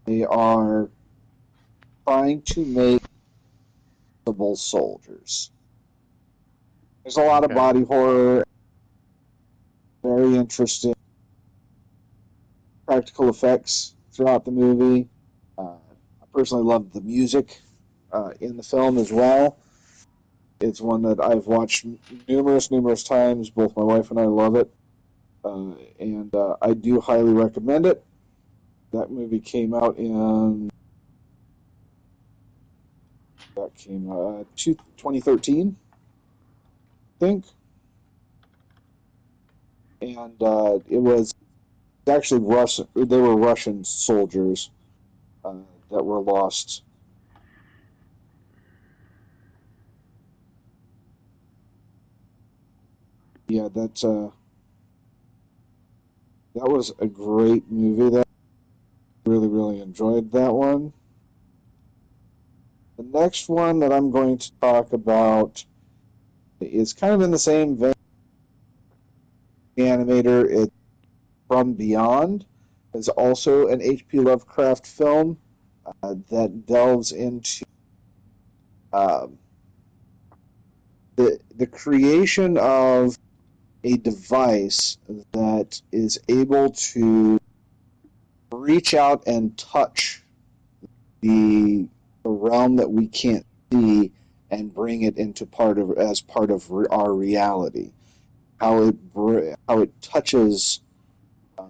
They are trying to make the soldiers. There's a lot of Okay. body horror, very interesting practical effects throughout the movie. I personally love the music in the film as well. It's one that I've watched numerous times. Both my wife and I love it, and I do highly recommend it. That movie came out in 2013, I think, and it was actually Russian. They were Russian soldiers uh, that were lost. Yeah, that was a great movie. That really enjoyed that one. The next one that I'm going to talk about is kind of in the same vein. Animator, it's From Beyond, is also an H.P. Lovecraft film that delves into uh, the creation of a device that is able to reach out and touch the realm that we can't see and bring it into part of our reality. How it touches uh,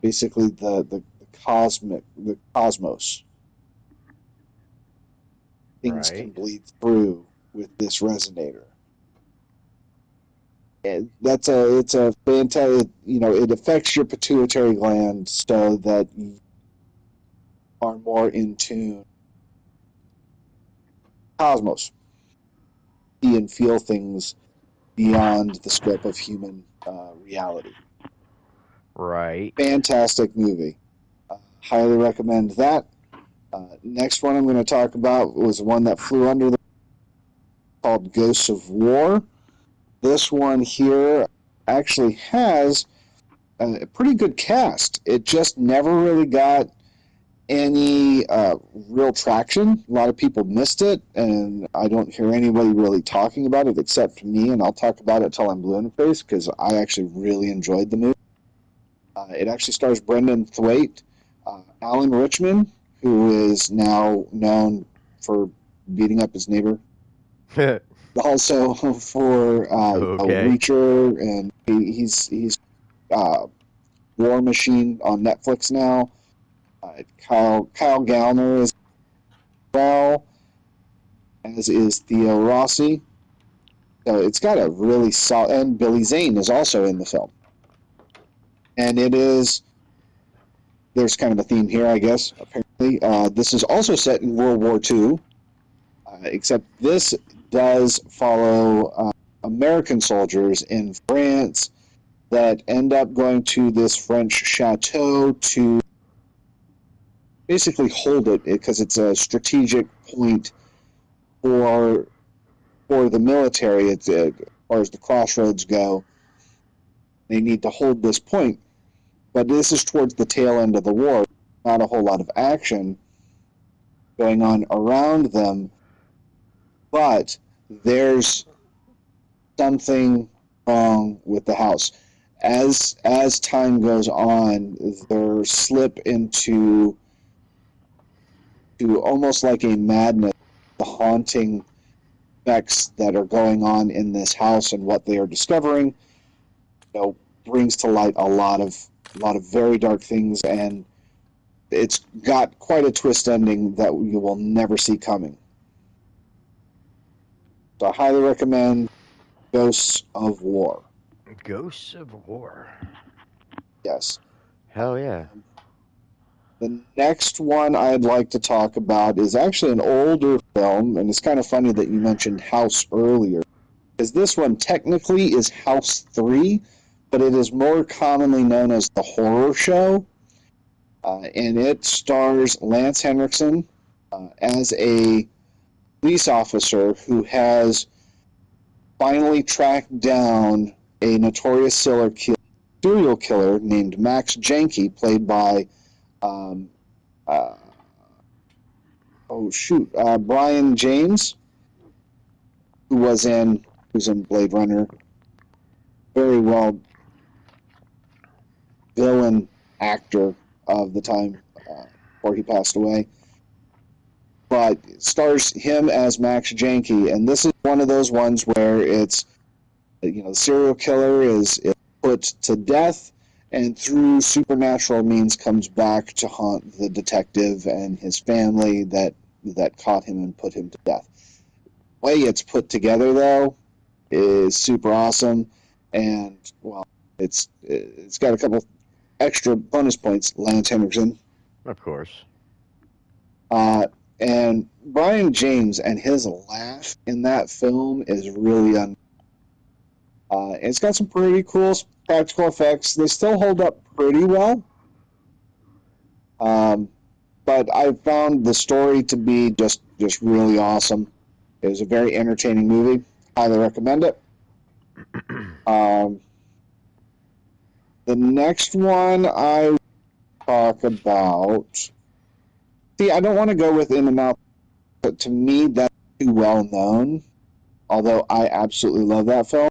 basically the cosmos. Things can Right. bleed through with this resonator. And that's a it's a fantastic, it affects your pituitary gland so that you are more in tune cosmos, see and feel things beyond the scope of human reality. Right. Fantastic movie. Highly recommend that. Next one I'm going to talk about was one that flew under the called Ghosts of War. This one here actually has a pretty good cast. It just never really got any real traction. A lot of people missed it, and I don't hear anybody really talking about it except me, and I'll talk about it till I'm blue in the face because I actually really enjoyed the movie. It actually stars Brendan Thwaites, Alan Richman, who is now known for beating up his neighbor, also for Okay. Reacher, and he's uh, War Machine on Netflix now. Kyle Gallner as well, as is Theo Rossi. So it's got a really solid, and Billy Zane is also in the film. And it is, there's kind of a theme here, I guess, apparently. This is also set in World War II, except this does follow American soldiers in France that end up going to this French chateau to basically hold it because it's a strategic point for the military. It's as far as the crossroads go, they need to hold this point. But this is towards the tail end of the war. Not a whole lot of action going on around them, but there's something wrong with the house. As time goes on, they slip into almost like a madness, the haunting effects that are going on in this house and what they are discovering. You know, brings to light a lot of very dark things, and it's got quite a twist ending that you will never see coming. So I highly recommend Ghosts of War. Ghosts of War. Yes. Hell yeah. The next one I'd like to talk about is actually an older film, and it's kind of funny that you mentioned House earlier, because this one technically is House 3, but it is more commonly known as The Horror Show, and it stars Lance Henriksen as a police officer who has finally tracked down a notorious serial killer named Max Janke, played by um, uh, Brian James, who's in Blade Runner, very well villain actor of the time before he passed away. But it stars him as Max Janke, and this is one of those ones where it's, the serial killer is put to death, and through supernatural means comes back to haunt the detective and his family that caught him and put him to death. The way it's put together, though, is super awesome, and well, it's got a couple extra bonus points. Lance Henriksen, Of course. and Brian James, and his laugh in that film is really it's got some pretty cool practical effects. They still hold up pretty well. But I found the story to be just really awesome. It was a very entertaining movie. Highly recommend it. The next one I talk about. See, I don't want to go with In the Mouth, but to me that's too well known. Although I absolutely love that film.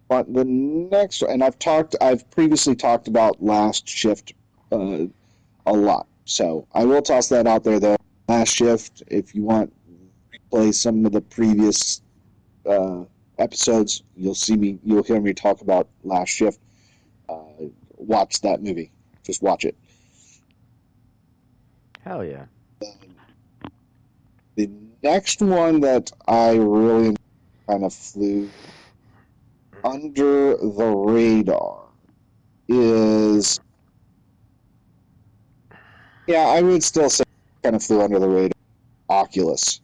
But the next, and I've previously talked about Last Shift a lot. So I will toss that out there, though. Last Shift, if you want to replay some of the previous episodes, you'll hear me talk about Last Shift. Watch that movie. Just watch it. Hell yeah. The next one that I really kind of flew under the radar is, I would still say kind of flew under the radar, Oculus.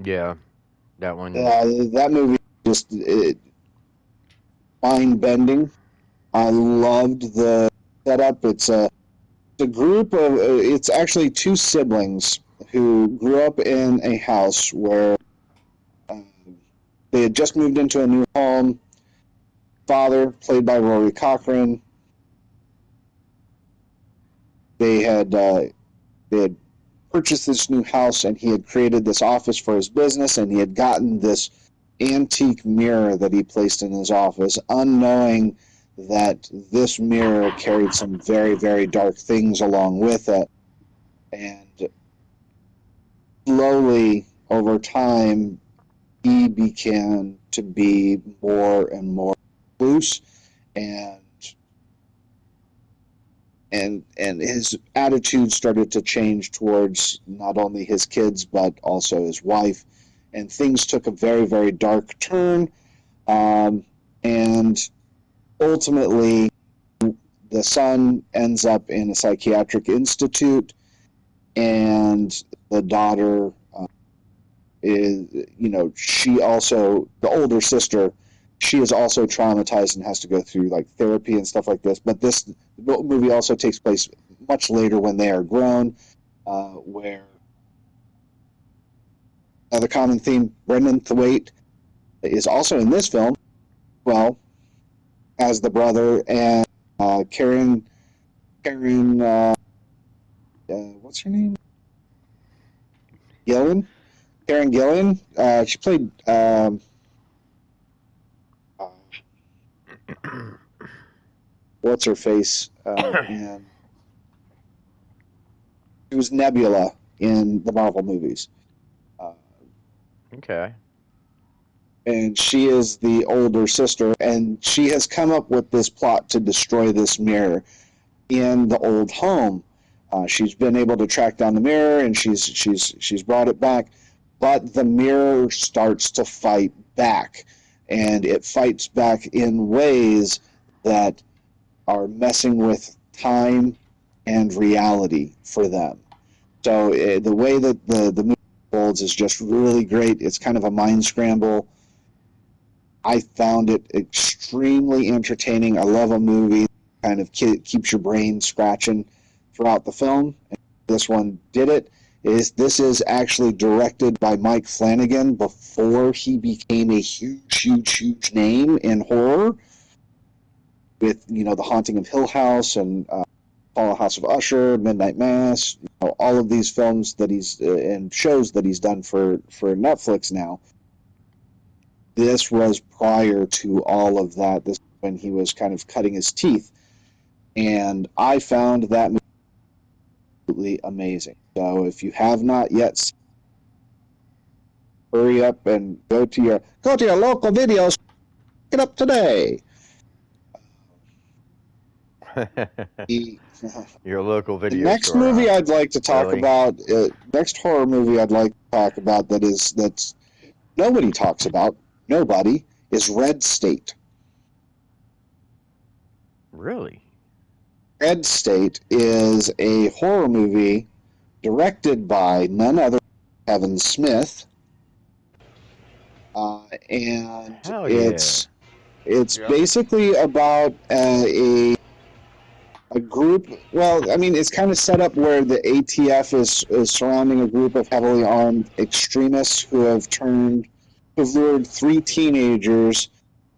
Yeah, that one. That movie just mind-bending. I loved the setup. It's a group of, it's actually two siblings who grew up in a house where they had just moved into a new home. Father, played by Rory Cochrane, they had purchased this new house, and he had created this office for his business, and he had gotten this antique mirror that he placed in his office, unknowing that this mirror carried some very, very dark things along with it. And slowly, over time, he began to be more and more loose, and his attitude started to change towards not only his kids but also his wife, and things took a very, very dark turn, and ultimately the son ends up in a psychiatric institute, and the daughter is, she also, the older sister, she is also traumatized and has to go through like therapy and stuff like this. But this movie also takes place much later when they are grown, where another common theme, Brendan Thwaites is also in this film, well, as the brother, and Karen, what's her name? Karen Gillan. She played. What's her face? And she was Nebula in the Marvel movies. Okay. And she is the older sister, and she has come up with this plot to destroy this mirror in the old home. She's been able to track down the mirror, and she's brought it back, but the mirror starts to fight back, and it fights back in ways that are messing with time and reality for them. So the way that the movie holds is just really great. It's kind of a mind scramble. I found it extremely entertaining. I love a movie that kind of keeps your brain scratching throughout the film. And this one did it. This is actually directed by Mike Flanagan before he became a huge name in horror. with The Haunting of Hill House and Fall House of Usher, Midnight Mass, all of these films that he's and shows that he's done for Netflix now. This was prior to all of that. This is when he was kind of cutting his teeth, and I found that movie absolutely amazing. So if you have not yet, hurry up and go to your local videos. Pick it up today. Your local The video next store, movie huh? I'd like to talk Really? about, next horror movie I'd like to talk about that's nobody talks about, nobody, is Red State. Really? Red State is a horror movie directed by none other than Kevin Smith, and Hell yeah. it's Yep. basically about a group. Well, I mean, it's kind of set up where the ATF is surrounding a group of heavily armed extremists who have lured 3 teenagers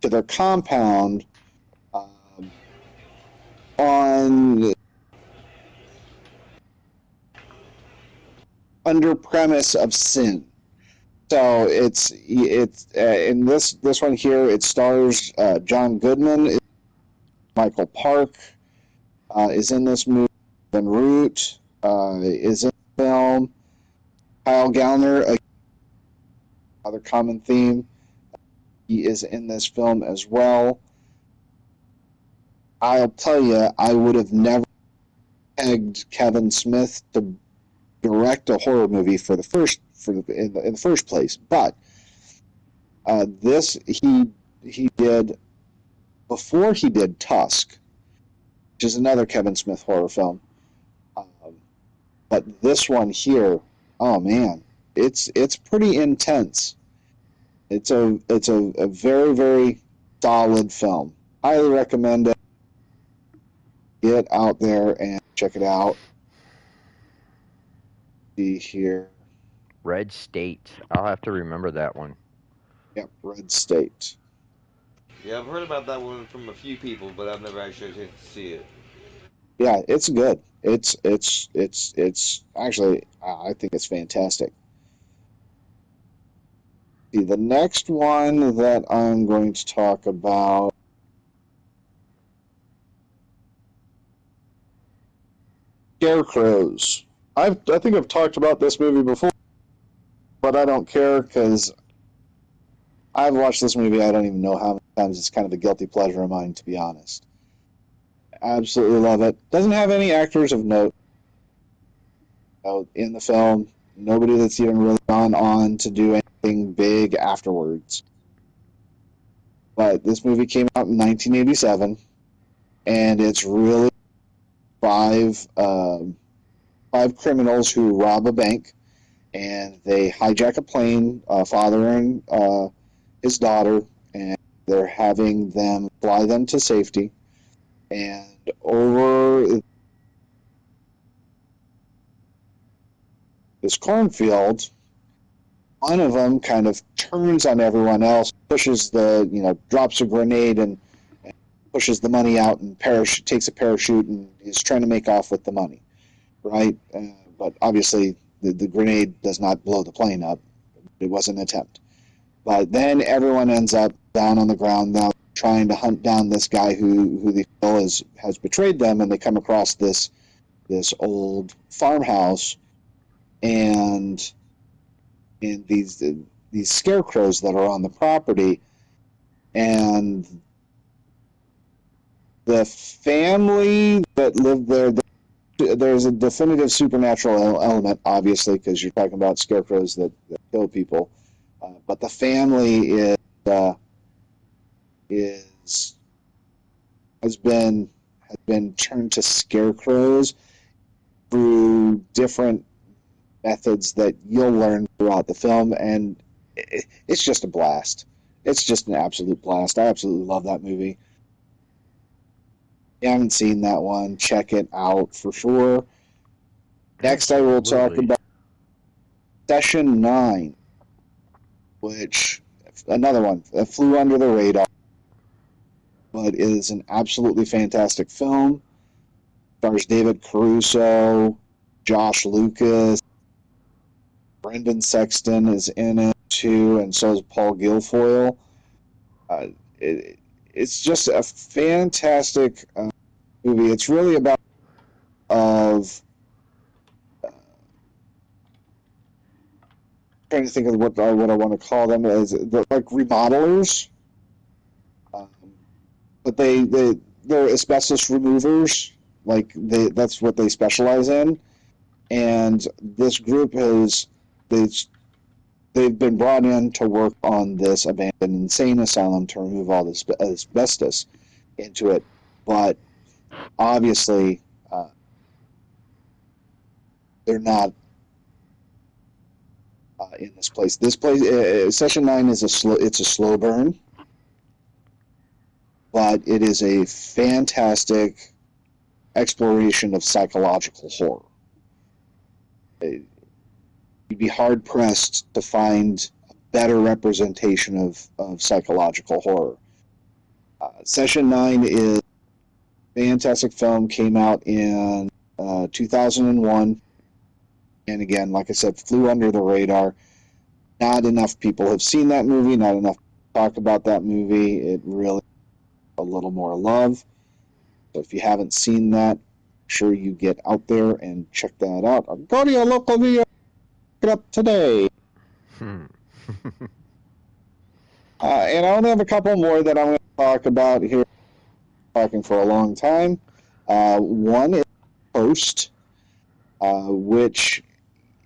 to their compound on under premise of sin. So it's in this one here. It stars John Goodman, Michael Park is in this movie. Ben Root is in the film. Kyle Gallner, another common theme. He is in this film as well. I'll tell you, I would have never pegged Kevin Smith to direct a horror movie in the first place, but this he did before he did Tusk, which is another Kevin Smith horror film. But this one here, oh man, it's pretty intense. It's a very, very solid film. Highly recommend it. Get out there and check it out. See here. Red State. I'll have to remember that one. Yep, Red State. Yeah, I've heard about that one from a few people, but I've never actually had a chance to see it. Yeah, it's good. It's actually I think it's fantastic. See, the next one that I'm going to talk about, Scarecrows. I think I've talked about this movie before, but I don't care because I've watched this movie I don't even know how many times. It's kind of a guilty pleasure of mine, to be honest. Absolutely love it. Doesn't have any actors of note in the film. Nobody that's even really gone on to do anything big afterwards. But this movie came out in 1987, and it's really five five criminals who rob a bank, and they hijack a plane, father and his daughter, and they're having them fly them to safety. And over this cornfield, one of them kind of turns on everyone else, pushes drops a grenade and pushes the money out and takes a parachute and is trying to make off with the money, right? But obviously the grenade does not blow the plane up. It was an attempt. But then everyone ends up down on the ground now trying to hunt down this guy who they feel has betrayed them, and they come across this old farmhouse and these scarecrows that are on the property, and the family that lived there. There's a definitive supernatural element, obviously, because you're talking about scarecrows that kill people. But the family is has been turned to scarecrows through different methods that you'll learn throughout the film, and it's just a blast. It's just an absolute blast. I absolutely love that movie. If you haven't seen that one, check it out for sure. Next, I will talk Absolutely. about Session 9, which, another one that flew under the radar. but it is an absolutely fantastic film. Stars David Caruso, Josh Lucas, Brendan Sexton is in it too, and so is Paul Guilfoyle. Uh, it's just a fantastic movie. It's really about of trying to think of what I want to call them as like remodelers, um, but they're asbestos removers. Like that's what they specialize in. And this group has they they've been brought in to work on this abandoned insane asylum to remove all this asbestos into it, but obviously they're not in this place. This place, Session 9 is it's a slow burn, but it is a fantastic exploration of psychological horror. You'd be hard pressed to find a better representation of psychological horror. Session 9 is a fantastic film, came out in 2001, and again, like I said, flew under the radar. Not enough people have seen that movie, not enough talk about that movie. It really a little more love. So if you haven't seen that, make sure you get out there and check that out. Or go to your local video, pick it up today. And I only have a couple more that I'm going to talk about here. Talking for a long time. One is Post, which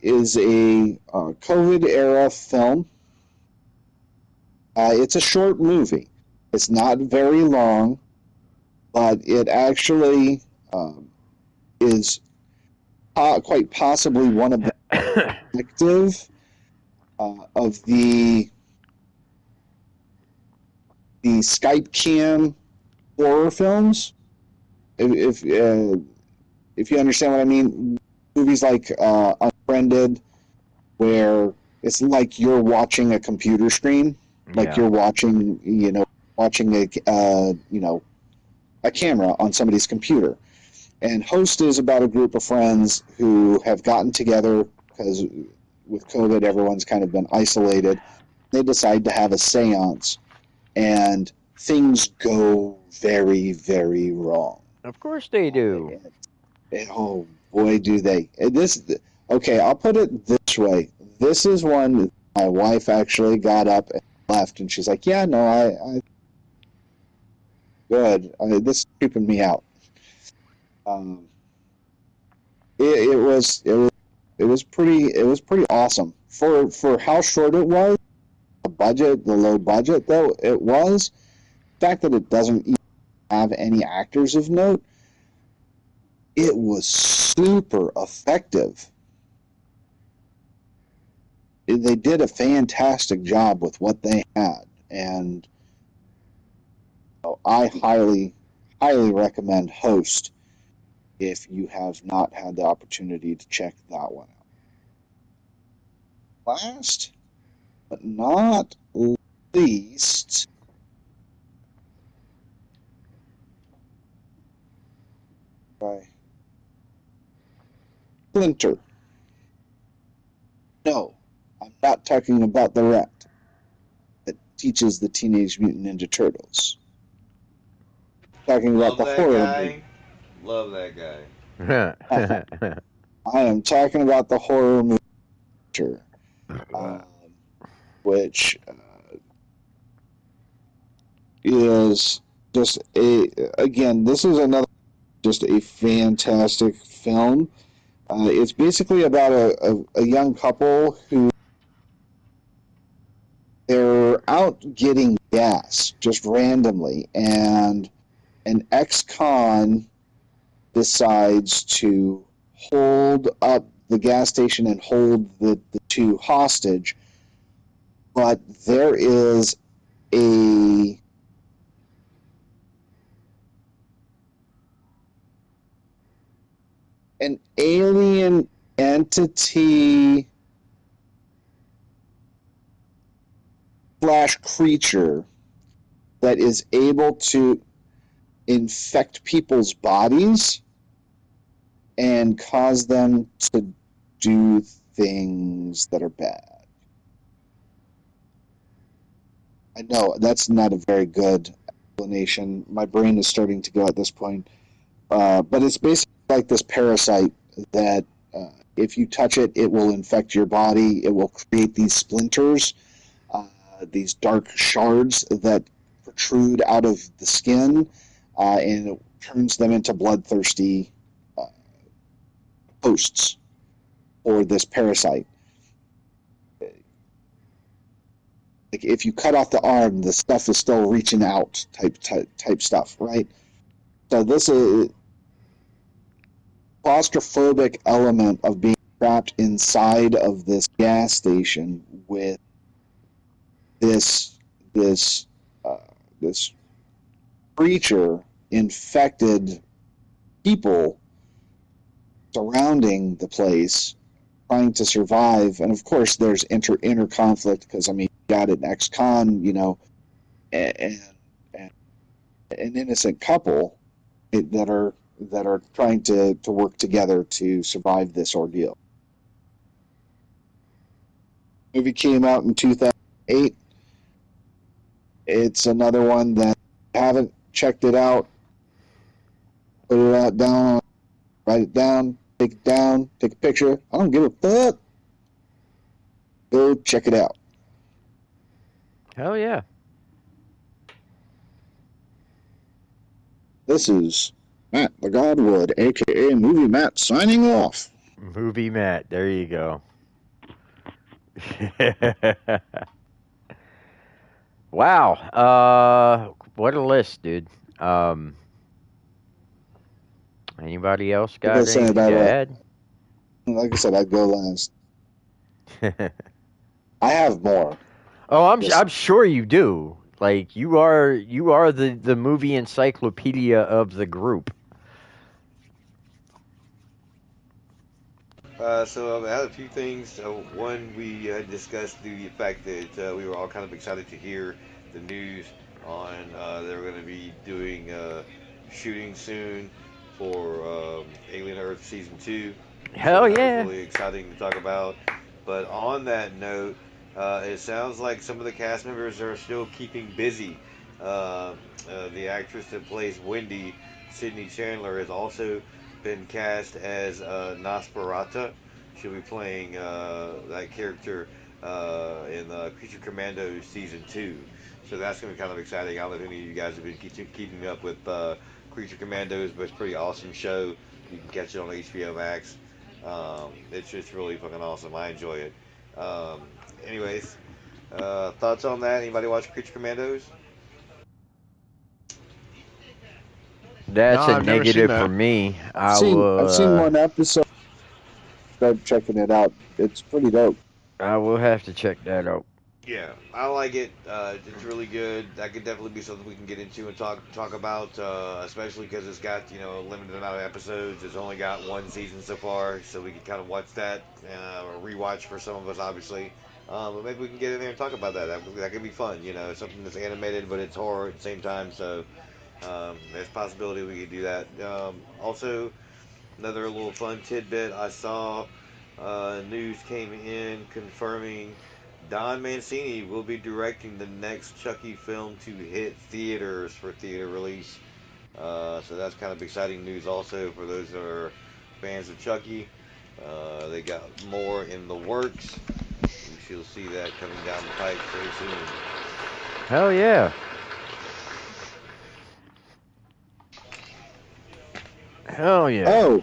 is a COVID era film. It's a short movie. It's not very long, but it actually is quite possibly one of the effective of the Skype cam horror films. If you understand what I mean, movies like Unfriended, where it's like you're watching a computer screen, like you're watching a camera on somebody's computer. And Host is about a group of friends who have gotten together because with COVID, everyone's kind of been isolated. They decide to have a seance, and things go very, very wrong. Of course they do. And oh boy, do they! Okay, I'll put it this way: this is one my wife actually got up and left, and she's like, "Yeah, no, I good. This is creeping me out." It was pretty awesome for how short it was, the low budget though it was. The fact that it doesn't even have any actors of note, it was super effective. They did a fantastic job with what they had, and I highly recommend Host if you have not had the opportunity to check that one out. Last but not least, Splinter. No, I'm not talking about the rat that teaches the Teenage Mutant Ninja Turtles. I'm talking about the horror movie. Love that guy. I am talking about the horror movie, which is just this is another just a fantastic film. It's basically about a young couple who they're out getting gas just randomly, and an ex-con decides to hold up the gas station and hold the two hostage, but there is an alien entity / creature that is able to infect people's bodies and cause them to do things that are bad. I know that's not a very good explanation. My brain is starting to go at this point. But it's basically like this parasite that if you touch it, it will infect your body. It will create these splinters, these dark shards that protrude out of the skin, and it turns them into bloodthirsty hosts for this parasite. Like if you cut off the arm, the stuff is still reaching out, type stuff, right? So this is claustrophobic element of being trapped inside of this gas station with this this creature infected people surrounding the place trying to survive. And of course there's inner conflict because I mean you got an ex-con, you know, and an innocent couple that are trying to work together to survive this ordeal. The movie came out in 2008. It's another one that I haven't checked it out. Put it out down, write it down, take a picture. I don't give a fuck. Go check it out. Hell yeah. This is Matt the Godwood, aka Movie Matt, signing off. Movie Matt. There you go. Wow. What a list, dude. Anybody else Like I got said, anything to add? like I said, I'd go last. I have more. Oh, I'm sure you do. Like you are the movie encyclopedia of the group. So I had a few things. One, we discussed the fact that we were all kind of excited to hear the news on they were going to be doing shooting soon for Alien Earth Season 2. So Hell that was yeah. really exciting to talk about. But on that note, it sounds like some of the cast members are still keeping busy. The actress that plays Wendy, Sydney Chandler, has also been cast as Nosferatu. She'll be playing that character in Creature Commandos Season 2. So that's going to be kind of exciting. I don't know if any of you guys have been keeping up with Creature Commandos, but it's a pretty awesome show. You can catch it on HBO Max. It's just really fucking awesome. I enjoy it. Um, anyways, thoughts on that? Anybody watch Creature Commandos? No, That's a I've never seen negative for that. me. I've seen one episode. Start checking it out. It's pretty dope. I will have to check that out. Yeah, I like it. It's really good. That could definitely be something we can get into and talk about, especially because it's got a limited amount of episodes. It's only got one season so far, so we can kind of watch that or rewatch for some of us, obviously. But maybe we can get in there and talk about that. That could be fun. Something that's animated but it's horror at the same time. So there's a possibility we could do that. Also, another little fun tidbit I saw news came in confirming Don Mancini will be directing the next Chucky film to hit theaters for theater release. So that's kind of exciting news also for those that are fans of Chucky. They got more in the works. We shall see that coming down the pipe very soon. Hell yeah. Hell yeah.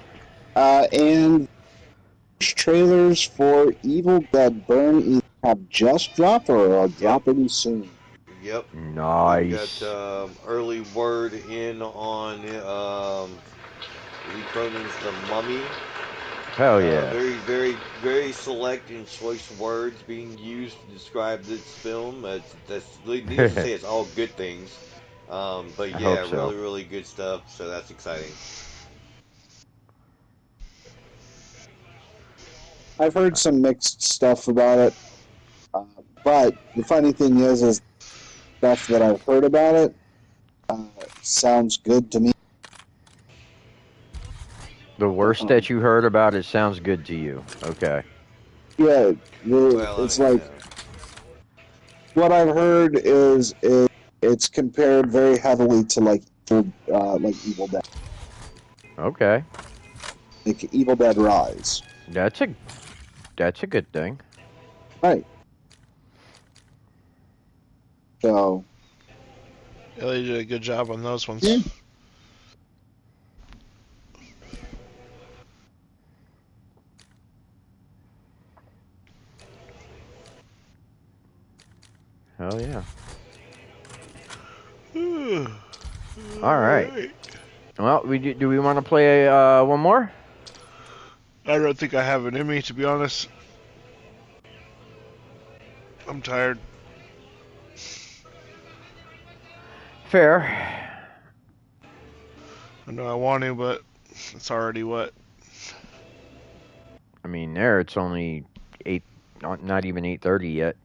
Oh, and trailers for Evil Dead Burn either have just dropped or are dropping soon. Yep. We've got Nice. early word in on Lee Cronin's The Mummy. Hell yeah. Very, very, very select and choice words being used to describe this film. That's needless to say, it's all good things. But I yeah, hope so. really, really good stuff. So that's exciting. I've heard some mixed stuff about it, but the funny thing is stuff that I've heard about it Sounds good to me. The worst that you heard about it sounds good to you. Okay. Yeah, Well, it's I mean, like what I've heard is it's compared very heavily to like Evil Dead, Okay. like Evil Dead Rise. That's a good thing. Right. So Yeah, they did a good job on those ones. Yeah. Hell yeah. All right. Well, do we want to play one more? I don't think I have it in me, to be honest. I'm tired. Fair. I know I want to, but it's already what? I mean, there it's only 8, not even 8:30 yet.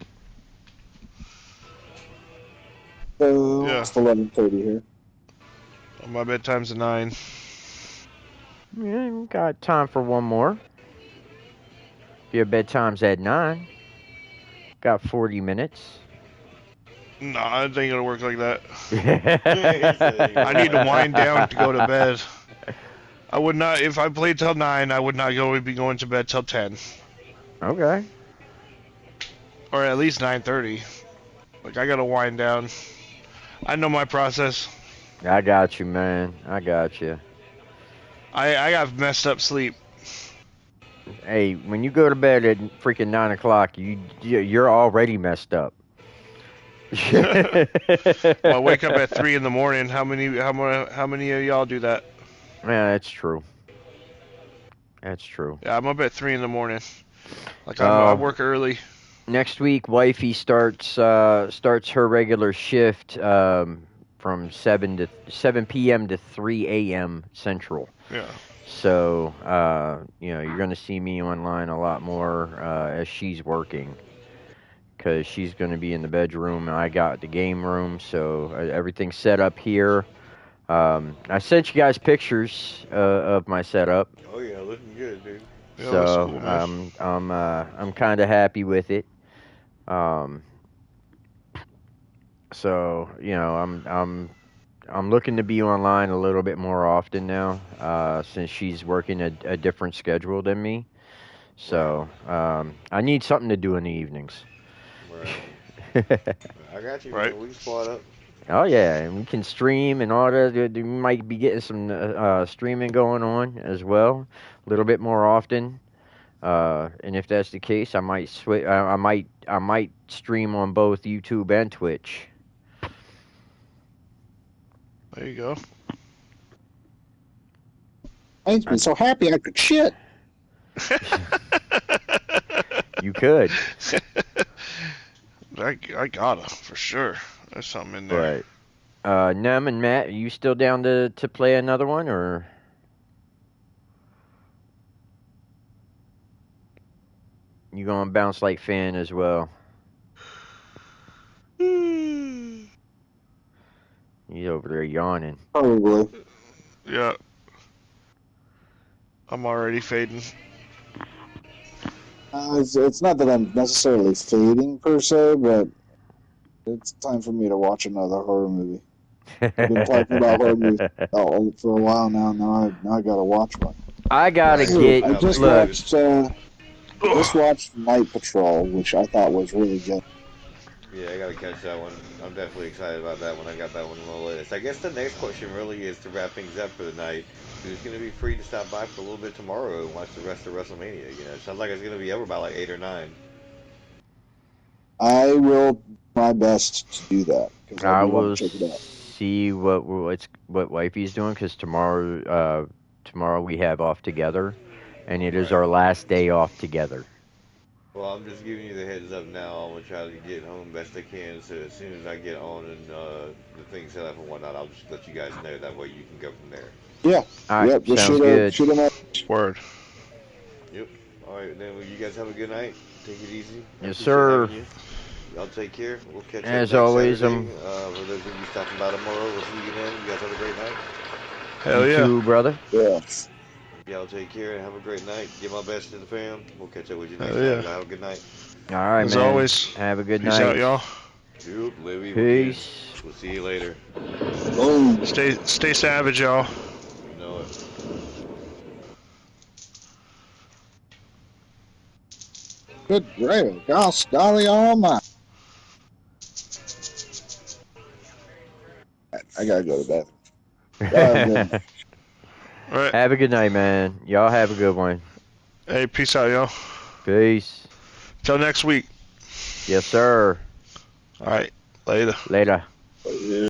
So Yeah. it's 11:30 here. My bedtime's at 9. Yeah, we got time for one more. If your bedtime's at 9, got 40 minutes. Nah, it ain't gonna work like that. I I need to wind down to go to bed. I would not, if I played till 9, I would not be going to bed till 10. Okay. Or at least 9:30. Like, I gotta wind down. I know my process. I got you, man. I got you. I got messed up sleep. Hey, when you go to bed at freaking 9 o'clock, you're already messed up. Well, I wake up at 3 in the morning. How many of y'all do that? Yeah, that's true. That's true. Yeah, I'm up at 3 in the morning. Like, I work early. Next week, wifey starts her regular shift from 7 p.m. to 3 a.m. Central. Yeah. So you're gonna see me online a lot more as she's working, because she's gonna be in the bedroom and I got the game room. So everything's set up here. I sent you guys pictures of my setup. oh yeah, looking good, dude. Yeah, So that's cool, man. I'm kind of happy with it. So I'm looking to be online a little bit more often now, since she's working a different schedule than me. So I need something to do in the evenings. Right. I got you, Right. man. We can spot up. Oh yeah, and we can stream and all that. We might be getting some streaming going on as well, a little bit more often. And if that's the case, I might switch. I might stream on both YouTube and Twitch. There you go. Makes me so happy I could shit. You could. I gotta, for sure. There's something in there. Right. Nem and Matt, are you still down to play another one, or? You gonna bounce like Fan as well? He's over there yawning. Probably. Yeah. I'm already fading. It's not that I'm necessarily fading per se, but it's time for me to watch another horror movie. I've been talking about horror movies for a while now. Now I gotta watch one. I gotta get. I just watched Night Patrol, which I thought was really good. Yeah, I gotta catch that one. I'm definitely excited about that one. I got that one on the list. I guess the next question really is to wrap things up for the night. Who's gonna be free to stop by for a little bit tomorrow and watch the rest of WrestleMania? You know, it sounds like it's gonna be over by like 8 or 9. I will do my best to do that. I will want to check it out. see what wifey's doing, because tomorrow we have off together, and it is our last day off together. Well, I'm just giving you the heads up now. I'm gonna try to get home best I can. So as soon as I get on and the thing set up and whatnot, I'll just let you guys know. That way you can go from there. Yeah. All right, yep. Just sounds good. shoot 'em up. Word. Yep. All right. Then well, you guys have a good night. Take it easy. Yes, sir. Y'all take care. We'll catch up As next always, Saturday. For those of you stopping by tomorrow, we'll see you then. You guys have a great night. Hell you yeah. too, brother. Yes. Y'all take care and have a great night. Give my best to the fam. We'll catch up with you next Hell time. yeah. Y'all have a good night. All right, As man. always, Have a good peace out, night. y'all. Yep, live evil, kids. Peace. We'll see you later. Boom. Stay savage, y'all. You know it. Good gravy. Gosh, golly almighty. I gotta go to bed. Y'all have a good night. All right. Have a good night, man. Y'all have a good one. Hey, peace out, y'all. Peace. Till next week. Yes, sir. All right. Later. Later. Yeah.